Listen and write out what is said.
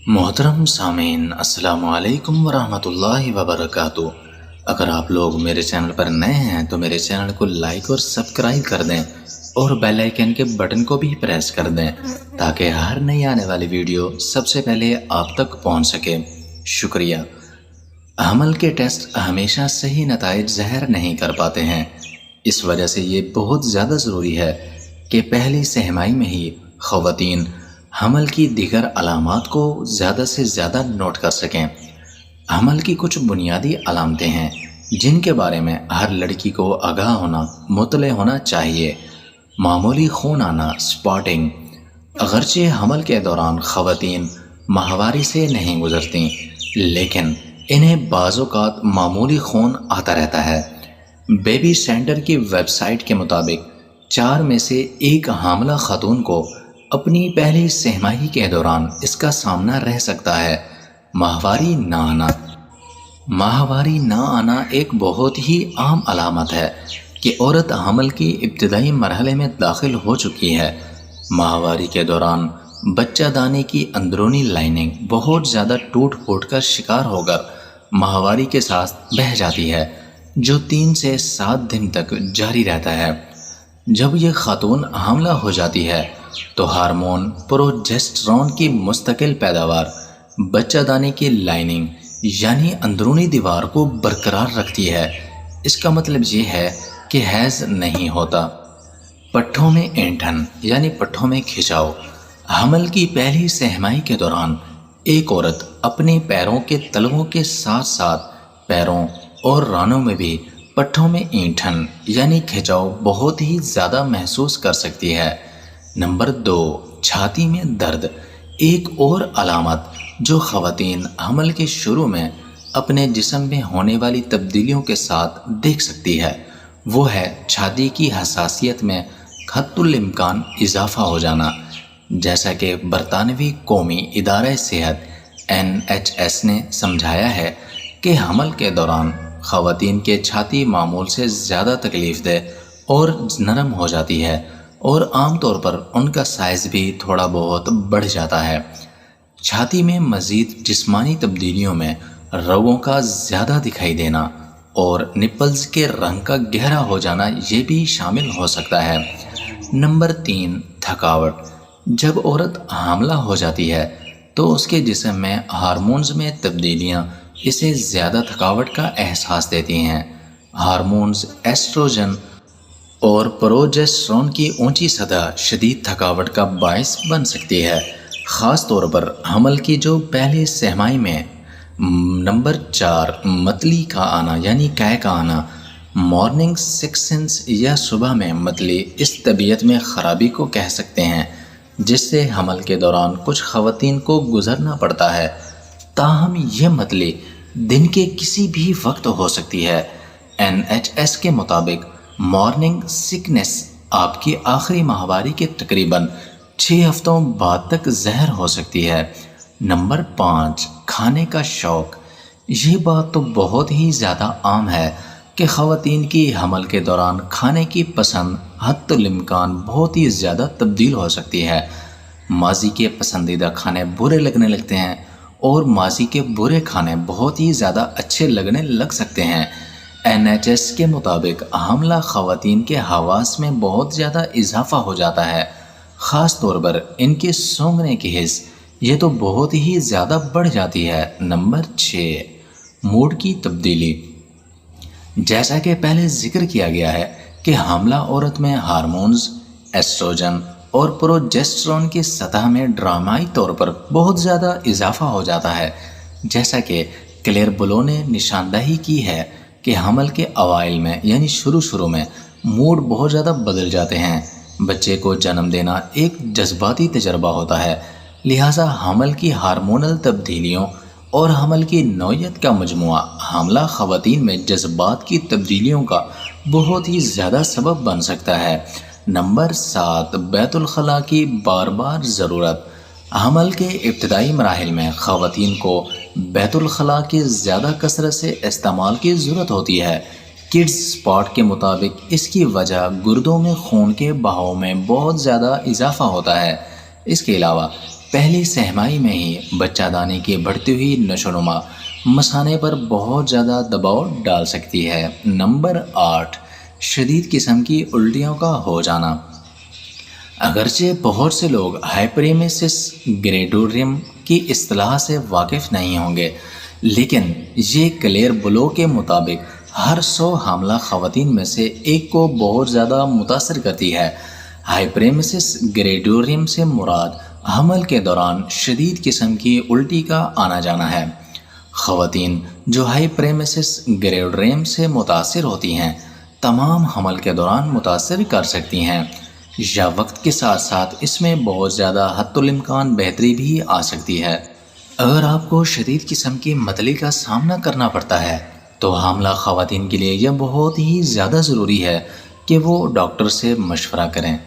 محترم سامعین، السلام علیکم ورحمۃ اللہ وبرکاتہ۔ اگر آپ لوگ میرے چینل پر نئے ہیں تو میرے چینل کو لائک اور سبسکرائب کر دیں اور بیل آئیکن کے بٹن کو بھی پریس کر دیں تاکہ ہر نئی آنے والی ویڈیو سب سے پہلے آپ تک پہنچ سکے۔ شکریہ۔ حمل کے ٹیسٹ ہمیشہ صحیح نتائج ظاہر نہیں کر پاتے ہیں، اس وجہ سے یہ بہت زیادہ ضروری ہے کہ پہلی سہ ماہی میں ہی خواتین حمل کی دیگر علامات کو زیادہ سے زیادہ نوٹ کر سکیں۔ حمل کی کچھ بنیادی علامتیں ہیں جن کے بارے میں ہر لڑکی کو آگاہ ہونا، مطلع ہونا چاہیے۔ معمولی خون آنا، سپاٹنگ۔ اگرچہ حمل کے دوران خواتین ماہواری سے نہیں گزرتی، لیکن انہیں بعض اوقات معمولی خون آتا رہتا ہے۔ بیبی سینٹر کی ویب سائٹ کے مطابق 4 میں سے 1 حاملہ خاتون کو اپنی پہلی سہ ماہی کے دوران اس کا سامنا رہ سکتا ہے۔ ماہواری نہ آنا۔ ماہواری نہ آنا ایک بہت ہی عام علامت ہے کہ عورت حمل کی ابتدائی مرحلے میں داخل ہو چکی ہے۔ ماہواری کے دوران بچہ دانے کی اندرونی لائننگ بہت زیادہ ٹوٹ پھوٹ کر شکار ہو کر ماہواری کے ساتھ بہہ جاتی ہے، جو 3 سے 7 دن تک جاری رہتا ہے۔ جب یہ خاتون حاملہ ہو جاتی ہے تو ہارمون پروجسٹرون کی مستقل پیداوار بچہ دانے کی لائننگ یعنی اندرونی دیوار کو برقرار رکھتی ہے۔ اس کا مطلب یہ ہے کہ حیض نہیں ہوتا۔ پٹھوں میں اینٹھن یعنی پٹھوں میں کھچاؤ۔ حمل کی پہلی سہ ماہی کے دوران ایک عورت اپنے پیروں کے تلووں کے ساتھ ساتھ پیروں اور رانوں میں بھی پٹھوں میں اینٹھن یعنی کھچاؤ بہت ہی زیادہ محسوس کر سکتی ہے۔ نمبر 2، چھاتی میں درد۔ ایک اور علامت جو خواتین حمل کے شروع میں اپنے جسم میں ہونے والی تبدیلیوں کے ساتھ دیکھ سکتی ہے، وہ ہے چھاتی کی حساسیت میں حتی الامکان اضافہ ہو جانا۔ جیسا کہ برطانوی قومی ادارہ صحت NHS نے سمجھایا ہے کہ حمل کے دوران خواتین کے چھاتی معمول سے زیادہ تکلیف دہ اور نرم ہو جاتی ہے اور عام طور پر ان کا سائز بھی تھوڑا بہت بڑھ جاتا ہے۔ چھاتی میں مزید جسمانی تبدیلیوں میں رگوں کا زیادہ دکھائی دینا اور نپلز کے رنگ کا گہرا ہو جانا یہ بھی شامل ہو سکتا ہے۔ نمبر 3، تھکاوٹ۔ جب عورت حاملہ ہو جاتی ہے تو اس کے جسم میں ہارمونز میں تبدیلیاں اسے زیادہ تھکاوٹ کا احساس دیتی ہیں۔ ہارمونز ایسٹروجن اور پروجسٹرون کی اونچی سطح شدید تھکاوٹ کا باعث بن سکتی ہے، خاص طور پر حمل کی جو پہلی سہ ماہی میں۔ نمبر 4، متلی کا آنا یعنی قے کا آنا۔ مارننگ سکسنس یا صبح میں متلی اس طبیعت میں خرابی کو کہہ سکتے ہیں جس سے حمل کے دوران کچھ خواتین کو گزرنا پڑتا ہے، تاہم یہ متلی دن کے کسی بھی وقت ہو سکتی ہے۔ NHS کے مطابق مارننگ سکنس آپ کی آخری ماہواری کے تقریباً 6 ہفتوں بعد تک ظاہر ہو سکتی ہے۔ نمبر 5، کھانے کا شوق۔ یہ بات تو بہت ہی زیادہ عام ہے کہ خواتین کی حمل کے دوران کھانے کی پسند حتی الامکان بہت ہی زیادہ تبدیل ہو سکتی ہے۔ ماضی کے پسندیدہ کھانے برے لگنے لگتے ہیں اور ماضی کے برے کھانے بہت ہی زیادہ اچھے لگنے لگ سکتے ہیں۔ NHS کے مطابق حاملہ خواتین کے حواس میں بہت زیادہ اضافہ ہو جاتا ہے، خاص طور پر ان کے سونگھنے کی حس یہ تو بہت ہی زیادہ بڑھ جاتی ہے۔ نمبر 6، موڈ کی تبدیلی۔ جیسا کہ پہلے ذکر کیا گیا ہے کہ حاملہ عورت میں ہارمونز ایسٹروجن اور پروجسٹرون کی سطح میں ڈرامائی طور پر بہت زیادہ اضافہ ہو جاتا ہے۔ جیسا کہ کلیئر بلو نے نشاندہی کی ہے کہ حمل کے اوائل میں یعنی شروع میں موڈ بہت زیادہ بدل جاتے ہیں۔ بچے کو جنم دینا ایک جذباتی تجربہ ہوتا ہے، لہٰذا حمل کی ہارمونل تبدیلیوں اور حمل کی نوعیت کا مجموعہ حاملہ خواتین میں جذبات کی تبدیلیوں کا بہت ہی زیادہ سبب بن سکتا ہے۔ نمبر 7، بیت الخلاء کی بار بار ضرورت۔ حمل کے ابتدائی مراحل میں خواتین کو بیت الخلاء کی زیادہ کثرت سے استعمال کی ضرورت ہوتی ہے۔ کڈز اسپاٹ کے مطابق اس کی وجہ گردوں میں خون کے بہاؤ میں بہت زیادہ اضافہ ہوتا ہے۔ اس کے علاوہ پہلی سہمائی میں ہی بچہ دانی کی بڑھتی ہوئی نشو و نما مثانے پر بہت زیادہ دباؤ ڈال سکتی ہے۔ نمبر 8، شدید قسم کی الٹیوں کا ہو جانا۔ اگرچہ بہت سے لوگ ہائپریمیسس گریڈوریم کی اصطلاح سے واقف نہیں ہوں گے، لیکن یہ کلیر بلو کے مطابق ہر 100 حاملہ خواتین میں سے ایک کو بہت زیادہ متاثر کرتی ہے۔ ہائپریمیسس گریڈوریم سے مراد حمل کے دوران شدید قسم کی الٹی کا آنا جانا ہے۔ خواتین جو ہائپریمیسس گریڈوریم سے متاثر ہوتی ہیں تمام حمل کے دوران متاثر کر سکتی ہیں، یا وقت کے ساتھ ساتھ اس میں بہت زیادہ حتی الامکان بہتری بھی آ سکتی ہے۔ اگر آپ کو شدید قسم کی متلی کا سامنا کرنا پڑتا ہے تو حاملہ خواتین کے لیے یہ بہت ہی زیادہ ضروری ہے کہ وہ ڈاکٹر سے مشورہ کریں۔